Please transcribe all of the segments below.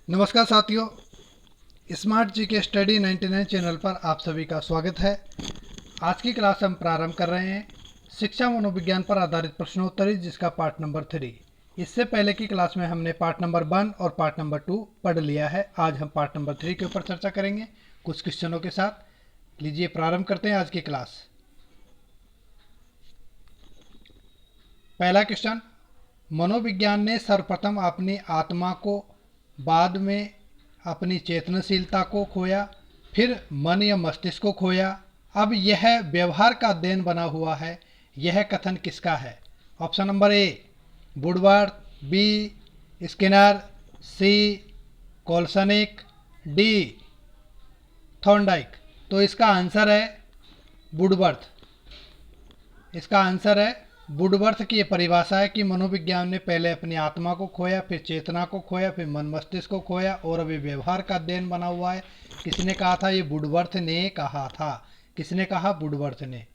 नमस्कार साथियों, स्मार्ट जी के स्टडी 99 चैनल पर आप सभी का स्वागत है। आज की क्लास हम प्रारंभ कर रहे हैं शिक्षा मनोविज्ञान पर आधारित प्रश्नोत्तरी, जिसका पार्ट नंबर 3। इससे पहले की क्लास में हमने पार्ट नंबर 1 और पार्ट नंबर 2 पढ़ लिया है। आज हम पार्ट नंबर 3 के ऊपर चर्चा करेंगे कुछ क्वेश्चनों के साथ। लीजिए प्रारंभ करते हैं आज की क्लास। पहला क्वेश्चन, मनोविज्ञान ने सर्वप्रथम अपनी आत्मा को, बाद में अपनी चेतनशीलता को खोया, फिर मन या मस्तिष्क को खोया, अब यह व्यवहार का अध्ययन बना हुआ है। यह कथन किसका है? Option number A Woodworth, B Skinner, C Kolesnik, D Thorndike. तो इसका आंसर है वुडवर्थ। इसका आंसर है वुडवर्थ की ये परिभाषा है कि मनोविज्ञान ने पहले अपनी आत्मा को खोया, फिर चेतना को खोया, फिर मन मस्तिष्क को खोया और अभी व्यवहार का अध्ययन बना हुआ है। किसने कहा था? ये वुडवर्थ ने कहा था। किसने कहा? वुडवर्थ ने।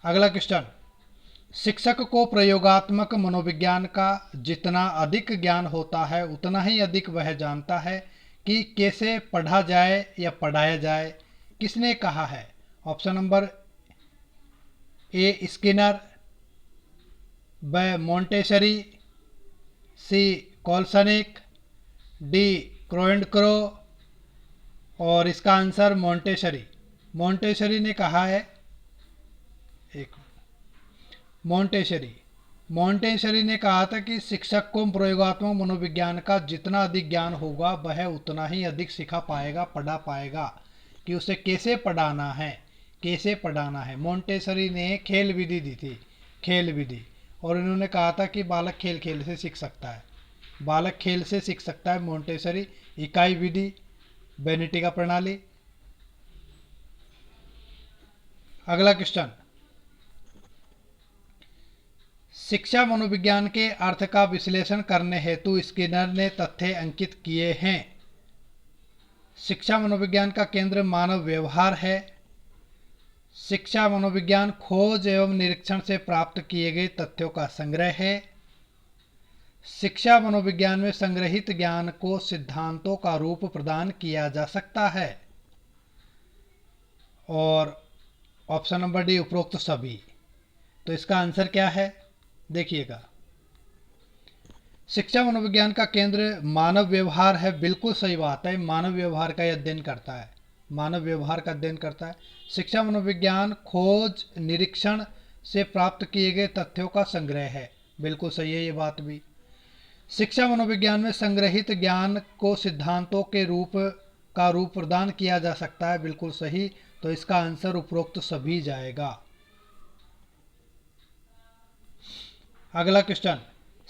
अगला क्वेश्चन, शिक्षक को प्रयोगात्मक मनोविज्ञान का जितना अधिक ज्ञान होता है उतना ही अधिक वह जानता है कि कैसे पढ़ा जाए या पढ़ाया जाए। किसने कहा है? ऑप्शन नंबर ए स्किनर, ब मोंटेसरी, सी कॉल्सनिक, डी क्रोएंडक्रो और इसका आंसर मोंटेसरी। मोंटेसरी ने कहा है। एक मोंटेसरी ने कहा था कि शिक्षक को प्रयोगात्मक मनोविज्ञान का जितना अधिक ज्ञान होगा वह उतना ही अधिक सिखा पाएगा, पढ़ा पाएगा, कि उसे कैसे पढ़ाना है, कैसे पढ़ाना है। मोंटेसरी ने खेल विधि दी थी, खेल विधि, और इन्होंने कहा था कि बालक खेल खेल से सीख सकता है, बालक खेल से सीख सकता है। मोंटेसरी। इकाई विधि, बेनेटी का प्रणाली। अगला क्वेश्चन, शिक्षा मनोविज्ञान के अर्थ का विश्लेषण करने हेतु स्किनर ने तथ्य अंकित किए हैं। शिक्षा मनोविज्ञान का केंद्र मानव व्यवहार है। शिक्षा मनोविज्ञान खोज एवं निरीक्षण से प्राप्त किए गए तथ्यों का संग्रह है। शिक्षा मनोविज्ञान में संग्रहित ज्ञान को सिद्धांतों का रूप प्रदान किया जा सकता है। और ऑप्शन नंबर डी उपरोक्त सभी। तो इसका आंसर क्या है? देखिएगा, शिक्षा मनोविज्ञान का केंद्र मानव व्यवहार है। बिल्कुल सही बात है, मानव व्यवहार का अध्ययन करता है, मानव व्यवहार का अध्ययन करता है। शिक्षा मनोविज्ञान खोज निरीक्षण से प्राप्त किए गए तथ्यों का संग्रह है। बिल्कुल सही है ये बात भी। शिक्षा मनोविज्ञान में संग्रहित ज्ञान को सिद्धांतों के रूप प्रदान किया जा सकता है। बिल्कुल सही। तो इसका आंसर उपरोक्त सभी जाएगा। अगला क्वेश्चन,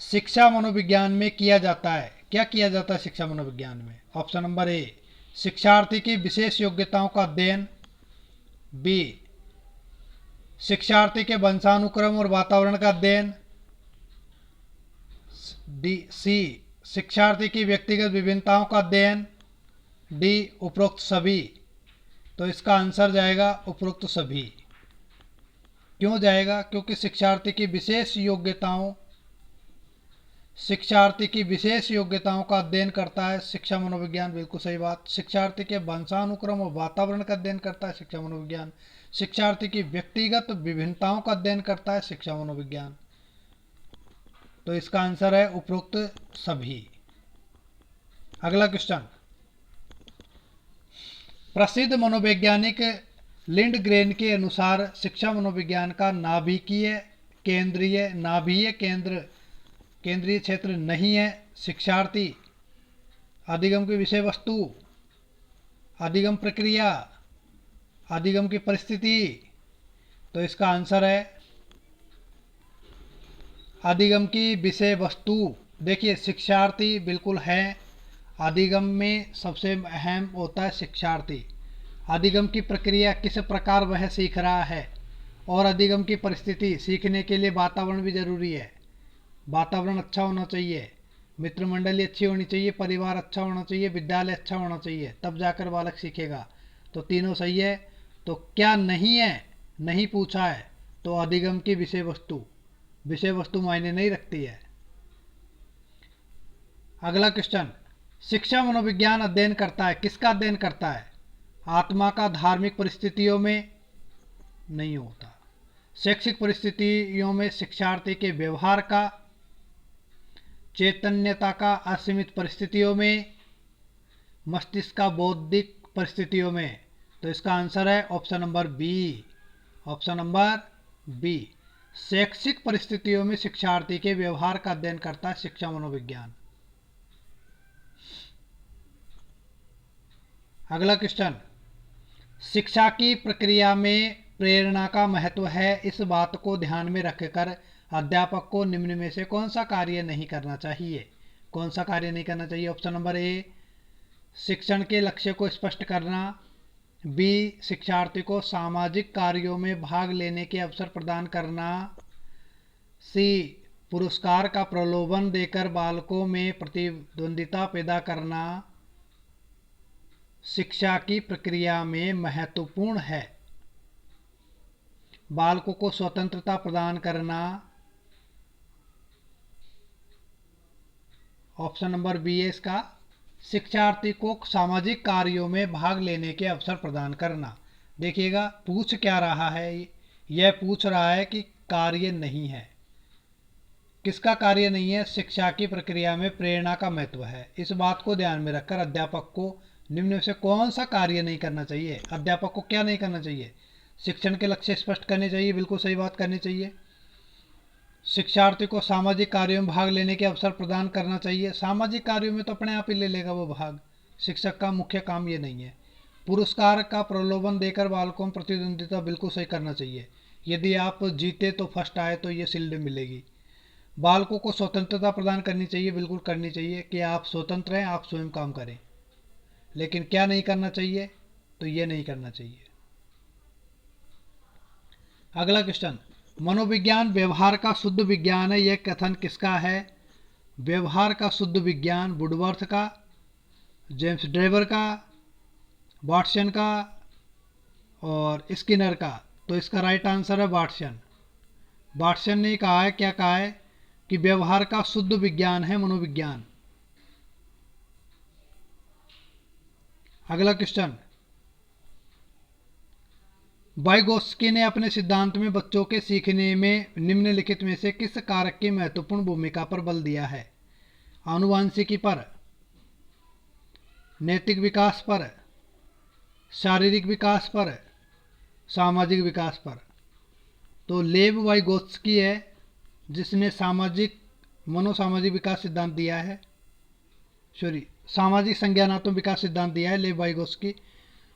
शिक्षा मनोविज्ञान में किया जाता है, क्या किया जाता है शिक्षा मनोविज्ञान में? ऑप्शन नंबर ए शिक्षार्थी की विशेष योग्यताओं का अध्ययन, बी शिक्षार्थी के वंशानुक्रम और वातावरण का अध्ययन, डी सी शिक्षार्थी की व्यक्तिगत विभिन्नताओं का अध्ययन, डी उपरोक्त सभी। तो इसका आंसर जाएगा उपरोक्त सभी। क्यों जाएगा? क्योंकि शिक्षार्थी की विशेष योग्यताओं का अध्ययन करता है शिक्षा मनोविज्ञान। बिल्कुल सही बात। शिक्षार्थी के वंशानुक्रम और वातावरण का अध्ययन करता है शिक्षा मनोविज्ञान। शिक्षार्थी की व्यक्तिगत विभिन्नताओं का अध्ययन करता है शिक्षा मनोविज्ञान। तो इसका आंसर है उपरोक्त सभी। अगला क्वेश्चन, प्रसिद्ध मनोवैज्ञानिक लिंडग्रेन के अनुसार शिक्षा मनोविज्ञान का नाभिकीय केंद्रीय क्षेत्र नहीं है शिक्षार्थी, अधिगम की विषय वस्तु, अधिगम प्रक्रिया, अधिगम की परिस्थिति। तो इसका आंसर है अधिगम की विषय वस्तु। देखिए, शिक्षार्थी बिल्कुल है, अधिगम में सबसे अहम होता है शिक्षार्थी। अधिगम की प्रक्रिया, किस प्रकार वह सीख रहा है, और अधिगम की परिस्थिति, सीखने के लिए वातावरण भी जरूरी है। वातावरण अच्छा होना चाहिए, मित्र मंडली अच्छी होनी चाहिए, परिवार अच्छा होना चाहिए, विद्यालय अच्छा होना चाहिए, तब जाकर बालक सीखेगा। तो तीनों सही है। तो क्या नहीं है? नहीं पूछा है। तो अधिगम की विषय वस्तु मायने नहीं रखती है। अगला क्वेश्चन, शिक्षा मनोविज्ञान अध्ययन करता है, किसका अध्ययन करता है? आत्मा का। धार्मिक परिस्थितियों में नहीं होता। शैक्षिक परिस्थितियों में शिक्षार्थी के व्यवहार का। चैतन्यता का। असीमित परिस्थितियों में। मस्तिष्क का। बौद्धिक परिस्थितियों में। तो इसका आंसर है option number B. Option number B. शैक्षिक परिस्थितियों में शिक्षार्थी के व्यवहार का अध्ययन करता है शिक्षा मनोविज्ञान। अगला क्वेश्चन, शिक्षा की प्रक्रिया में प्रेरणा का महत्व है, इस बात को ध्यान में रखकर अध्यापक को निम्न में से कौन सा कार्य नहीं करना चाहिए? कौन सा कार्य नहीं करना चाहिए? ऑप्शन नंबर ए, शिक्षण के लक्ष्य को स्पष्ट करना। बी, शिक्षार्थी को सामाजिक कार्यों में भाग लेने के अवसर प्रदान करना। सी, पुरस्कार का प्रलोभन देकर बालकों में प्रतिद्वंदिता पैदा करना शिक्षा की प्रक्रिया में महत्वपूर्ण है। बालकों को स्वतंत्रता प्रदान करना। ऑप्शन नंबर बी है इसका, शिक्षार्थी को सामाजिक कार्यों में भाग लेने के अवसर प्रदान करना। देखिएगा पूछ क्या रहा है, यह पूछ रहा है कि कार्य नहीं है। किसका कार्य नहीं है? शिक्षा की प्रक्रिया में प्रेरणा का महत्व है। इस बात को ध्यान में रखकर अध्यापक को निम्न में से कौन सा कार्य नहीं करना चाहिए? अध्यापक को क्या नहीं करना चाहिए? शिक्षण के लक्ष्य स्पष्ट करने चाहिए, बिल्कुल सही बात करनी चाहिए। शिक्षार्थी को सामाजिक कार्यों में भाग लेने के अवसर प्रदान करना चाहिए। सामाजिक कार्यों में तो अपने आप ही ले लेगा वो भाग, शिक्षक का मुख्य काम ये नहीं है। पुरस्कार का प्रलोभन देकर बालकों में प्रतिद्वंदिता, बिल्कुल सही करना चाहिए। यदि आप जीते तो फर्स्ट आए तो ये शील्ड मिलेगी। बालकों को स्वतंत्रता प्रदान करनी चाहिए, बिल्कुल करनी चाहिए कि आप स्वतंत्र हैं, आप स्वयं काम करें। लेकिन क्या नहीं करना चाहिए? तो ये नहीं करना चाहिए। अगला क्वेश्चन, मनोविज्ञान व्यवहार का शुद्ध विज्ञान है, यह कथन किसका है? व्यवहार का शुद्ध विज्ञान वुडवर्थ का, जेम्स ड्रेवर का, वाटसन का और स्किनर का। तो इसका राइट आंसर है वाटसन। वाटसन ने कहा है, क्या कहा है? कि व्यवहार का शुद्ध विज्ञान है मनोविज्ञान। अगला क्वेश्चन, वाइगोत्स्की ने अपने सिद्धांत में बच्चों के सीखने में निम्नलिखित में से किस कारक की महत्वपूर्ण भूमिका पर बल दिया है? आनुवांशिकी पर, नैतिक विकास पर, शारीरिक विकास पर, सामाजिक विकास पर। तो लेव वाइगोत्स्की है जिसने मनोसामाजिक विकास सिद्धांत दिया है, सामाजिक संज्ञानात्मक विकास सिद्धांत दिया है लेव वाइगोत्स्की।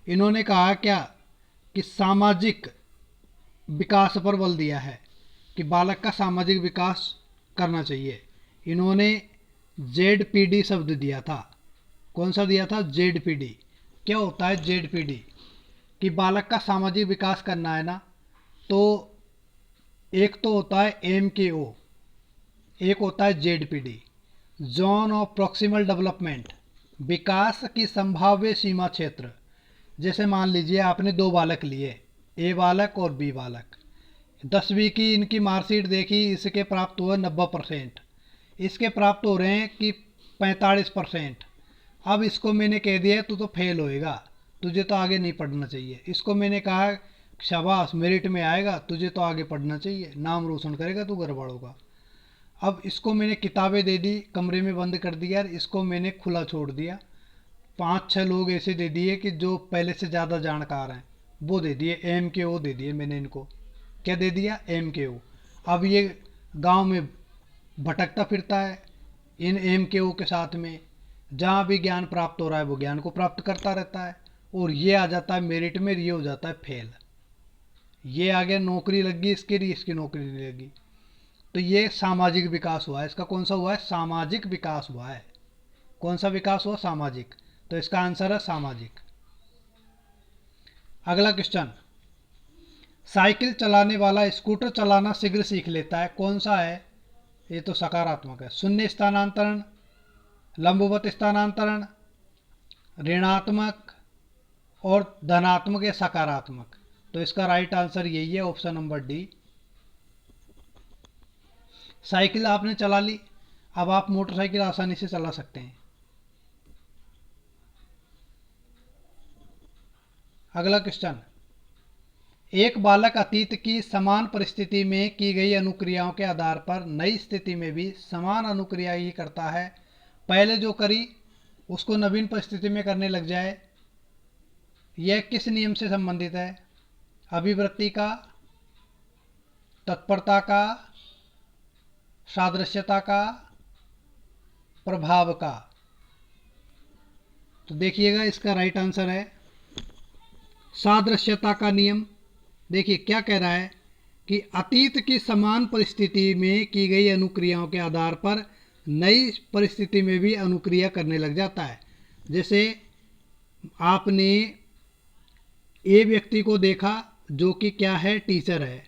इन्होंने कहा क्या कि सामाजिक विकास पर बल दिया है, कि बालक का सामाजिक विकास करना चाहिए। इन्होंने ZPD शब्द दिया था। कौन सा दिया था? ZPD। क्या होता है ZPD? कि बालक का सामाजिक विकास करना है ना, तो एक तो होता है MKO, एक होता है ZPD, zone of proximal development, विकास की संभाव्य सीमा क्षेत्र। जैसे मान लीजिए आपने दो बालक लिए, A बालक और B बालक। 10वीं की इनकी मार्कशीट देखी, इसके प्राप्त हुए 90%, इसके प्राप्त हो रहे हैं कि 45%। अब इसको मैंने कह दिया तू तो फेल होएगा, तुझे तो आगे नहीं पढ़ना चाहिए। इसको मैंने कहा शाबाश मेरिट में आएगा, तुझे तो आगे पढ़ना चाहिए, नाम रोशन करेगा, तू गड़बड़ होगा। अब इसको मैंने किताबें दे दी, कमरे में बंद कर दिया, इसको मैंने खुला छोड़ दिया। 5-6 लोग ऐसे दे दिए कि जो पहले से ज़्यादा जानकार हैं, वो दे दिए, MKO दे दिए मैंने इनको। क्या दे दिया? MKO। अब ये गांव में भटकता फिरता है इन MKO के साथ में, जहाँ भी ज्ञान प्राप्त हो रहा है वो ज्ञान को प्राप्त करता रहता है, और ये आ जाता है मेरिट में, ये हो जाता है फेल। ये आ गया, नौकरी लग गई इसकी, इसकी नौकरी नहीं लगी। तो ये सामाजिक विकास हुआ है। इसका कौन सा हुआ है? सामाजिक विकास हुआ है। कौन सा विकास हुआ? सामाजिक। तो इसका आंसर है सामाजिक। अगला क्वेश्चन, साइकिल चलाने वाला स्कूटर चलाना शीघ्र सीख लेता है, कौन सा है? ये तो सकारात्मक है। शून्य स्थानांतरण, लंबवत स्थानांतरण, ऋणात्मक और धनात्मक या सकारात्मक। तो इसका राइट आंसर यही है, ऑप्शन नंबर डी। साइकिल आपने चला ली, अब आप मोटरसाइकिल आसानी से चला सकते हैं। अगला क्वेश्चन, एक बालक अतीत की समान परिस्थिति में की गई अनुक्रियाओं के आधार पर नई स्थिति में भी समान अनुक्रिया ही करता है। पहले जो करी उसको नवीन परिस्थिति में करने लग जाए। यह किस नियम से संबंधित है? अभिवृत्ति का, तत्परता का, सादृश्यता का, प्रभाव का। तो देखिएगा इसका राइट आंसर है सादृश्यता का नियम। देखिए क्या कह रहा है कि अतीत की समान परिस्थिति में की गई अनुक्रियाओं के आधार पर नई परिस्थिति में भी अनुक्रिया करने लग जाता है। जैसे आपने ए व्यक्ति को देखा जो कि क्या है, टीचर है,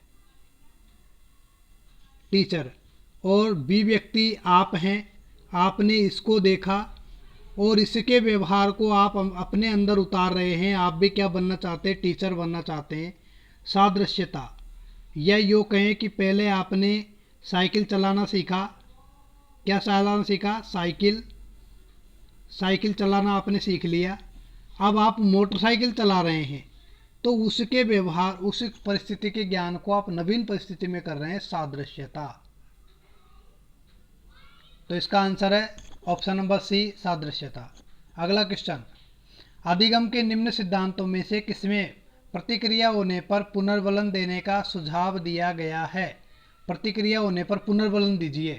टीचर, और बी व्यक्ति आप हैं, आपने इसको देखा और इसके व्यवहार को आप अपने अंदर उतार रहे हैं। आप भी क्या बनना चाहते हैं? टीचर बनना चाहते हैं। सादृश्यता, या यूँ कहें कि पहले आपने साइकिल चलाना सीखा। क्या चलाना सीखा? साइकिल। साइकिल चलाना आपने सीख लिया। अब आप मोटरसाइकिल चला रहे हैं, तो उसके व्यवहार, उस परिस्थिति के ज्ञान को आप नवीन परिस्थिति में कर रहे हैं, सादृश्यता। तो इसका आंसर है ऑप्शन नंबर सी, सादृश्यता। अगला क्वेश्चन, अधिगम के निम्न सिद्धांतों में से किसमें प्रतिक्रिया होने पर पुनर्बलन देने का सुझाव दिया गया है? प्रतिक्रिया होने पर पुनर्बलन दीजिए।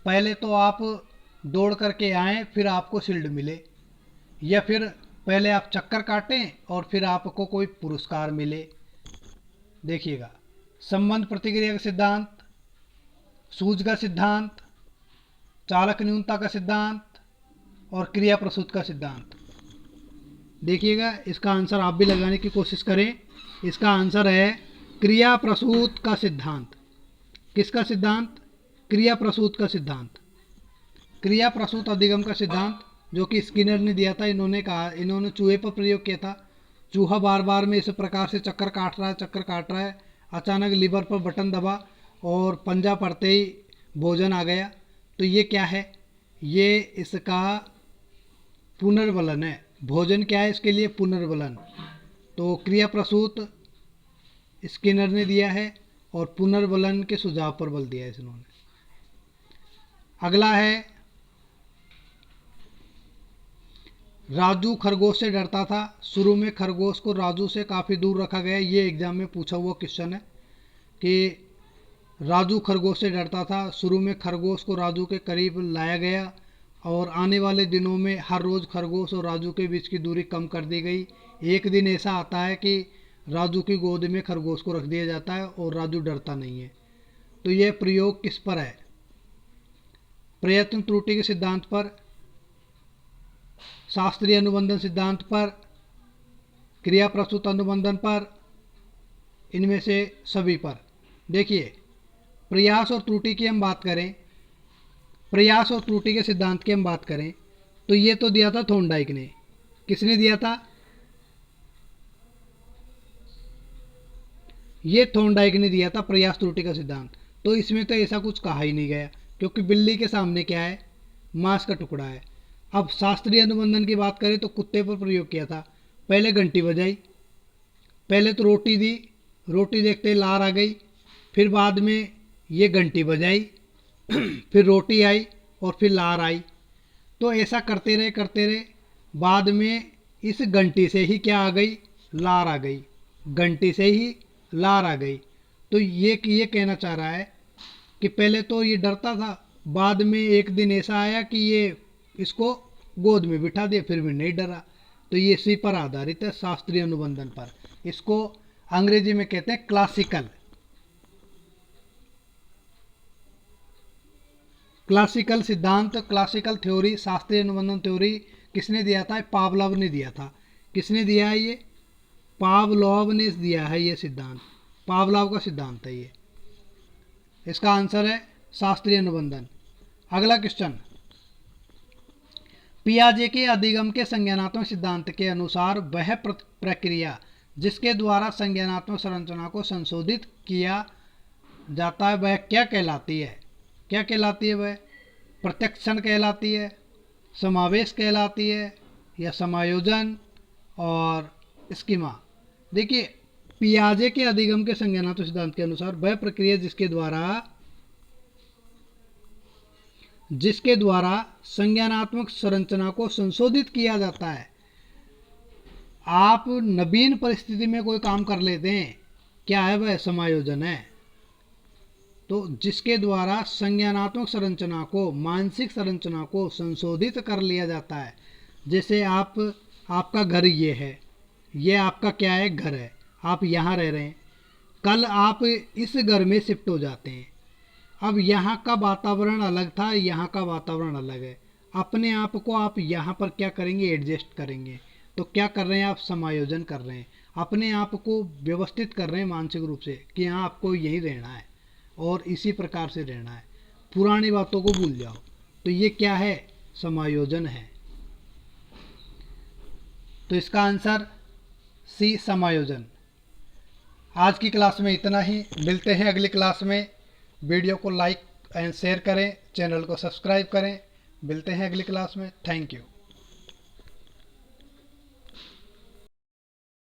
पहले तो आप दौड़ करके आएँ फिर आपको शील्ड मिले, या फिर पहले आप चक्कर काटें और फिर आपको कोई पुरस्कार मिले। देखिएगा, संबंध प्रतिक्रिया का सिद्धांत, सूझ का सिद्धांत, चालक न्यूनता का सिद्धांत और क्रिया प्रसूत का सिद्धांत। देखिएगा इसका आंसर आप भी लगाने की कोशिश करें। इसका आंसर है क्रिया प्रसूत का सिद्धांत। किसका सिद्धांत? क्रिया प्रसूत का सिद्धांत। क्रिया प्रसूत अधिगम का सिद्धांत जो कि स्किनर ने दिया था। इन्होंने चूहे पर प्रयोग किया था। चूहा बार बार में इस प्रकार से चक्कर काट रहा है। अचानक लीवर पर बटन दबा और पंजा पड़ते ही भोजन आ गया। तो ये क्या है? ये इसका पुनर्बलन है। भोजन क्या है इसके लिए? पुनर्बलन। तो क्रिया प्रसूत स्किनर ने दिया है और पुनर्बलन के सुझाव पर बल दिया है इन्होंने। अगला है, राजू खरगोश से डरता था। शुरू में खरगोश को राजू से काफ़ी दूर रखा गया। ये एग्जाम में पूछा हुआ क्वेश्चन है कि राजू खरगोश से डरता था। शुरू में खरगोश को राजू के करीब लाया गया और आने वाले दिनों में हर रोज़ खरगोश और राजू के बीच की दूरी कम कर दी गई। एक दिन ऐसा आता है कि राजू की गोद में खरगोश को रख दिया जाता है और राजू डरता नहीं है। तो यह प्रयोग किस पर है? प्रयत्न त्रुटि के सिद्धांत पर, शास्त्रीय अनुबंधन सिद्धांत पर, क्रिया प्रसूत अनुबंधन पर, इनमें से सभी पर। देखिए, प्रयास और त्रुटि की हम बात करें, प्रयास और त्रुटि के सिद्धांत की हम बात करें तो ये तो दिया था थॉर्नडाइक ने। किसने दिया था? ये थॉर्नडाइक ने दिया था प्रयास त्रुटि का सिद्धांत। तो इसमें तो ऐसा कुछ कहा ही नहीं गया, क्योंकि बिल्ली के सामने क्या है? मांस का टुकड़ा है। अब शास्त्रीय अनुबंधन की बात करें तो कुत्ते पर प्रयोग किया था। पहले घंटी बजाई, पहले तो रोटी दी, रोटी देखते लार आ गई, फिर बाद में ये घंटी बजाई, फिर रोटी आई और फिर लार आई। तो ऐसा करते रहे, बाद में इस घंटी से ही क्या आ गई? लार आ गई। घंटी से ही लार आ गई। तो ये कहना चाह रहा है कि पहले तो ये डरता था, बाद में एक दिन ऐसा आया कि ये इसको गोद में बिठा दिया, फिर भी नहीं डरा। तो ये इसी पर आधारित है, शास्त्रीय अनुबंधन पर। इसको अंग्रेजी में कहते हैं क्लासिकल। क्लासिकल सिद्धांत, क्लासिकल थ्योरी, शास्त्रीय अनुबंधन थ्योरी किसने दिया था? पावलोव ने दिया था। किसने दिया है ये? पावलोव ने दिया है ये सिद्धांत। पावलोव का सिद्धांत है ये। इसका आंसर है शास्त्रीय अनुबंधन। अगला क्वेश्चन, पियाजे के अधिगम के संज्ञानात्मक सिद्धांत के अनुसार वह प्रक्रिया जिसके द्वारा संज्ञानात्मक संरचना को संशोधित किया जाता है वह क्या कहलाती है? क्या कहलाती है वह? प्रत्यक्षण कहलाती है, समावेश कहलाती है, या समायोजन और स्कीमा। देखिए, पियाजे के अधिगम के संज्ञानात्मक सिद्धांत के अनुसार वह प्रक्रिया जिसके द्वारा संज्ञानात्मक संरचना को संशोधित किया जाता है। आप नवीन परिस्थिति में कोई काम कर लेते हैं, क्या है वह? समायोजन है। तो जिसके द्वारा संज्ञानात्मक संरचना को, मानसिक संरचना को संशोधित कर लिया जाता है। जैसे आपका घर ये है, ये आपका क्या है? घर है। आप यहाँ रह रहे हैं, कल आप इस घर में शिफ्ट हो जाते हैं। अब यहाँ का वातावरण अलग था, यहाँ का वातावरण अलग है। अपने आप को आप यहाँ पर क्या करेंगे? एडजस्ट करेंगे। तो क्या कर रहे हैं आप? समायोजन कर रहे हैं। अपने आप को व्यवस्थित कर रहे हैं मानसिक रूप से कि हाँ, आपको यहीं रहना है और इसी प्रकार से रहना है, पुरानी बातों को भूल जाओ। तो ये क्या है? समायोजन है। तो इसका आंसर सी, समायोजन। आज की क्लास में इतना ही। मिलते हैं अगली क्लास में। वीडियो को लाइक एंड शेयर करें, चैनल को सब्सक्राइब करें। मिलते हैं अगली क्लास में। Thank you.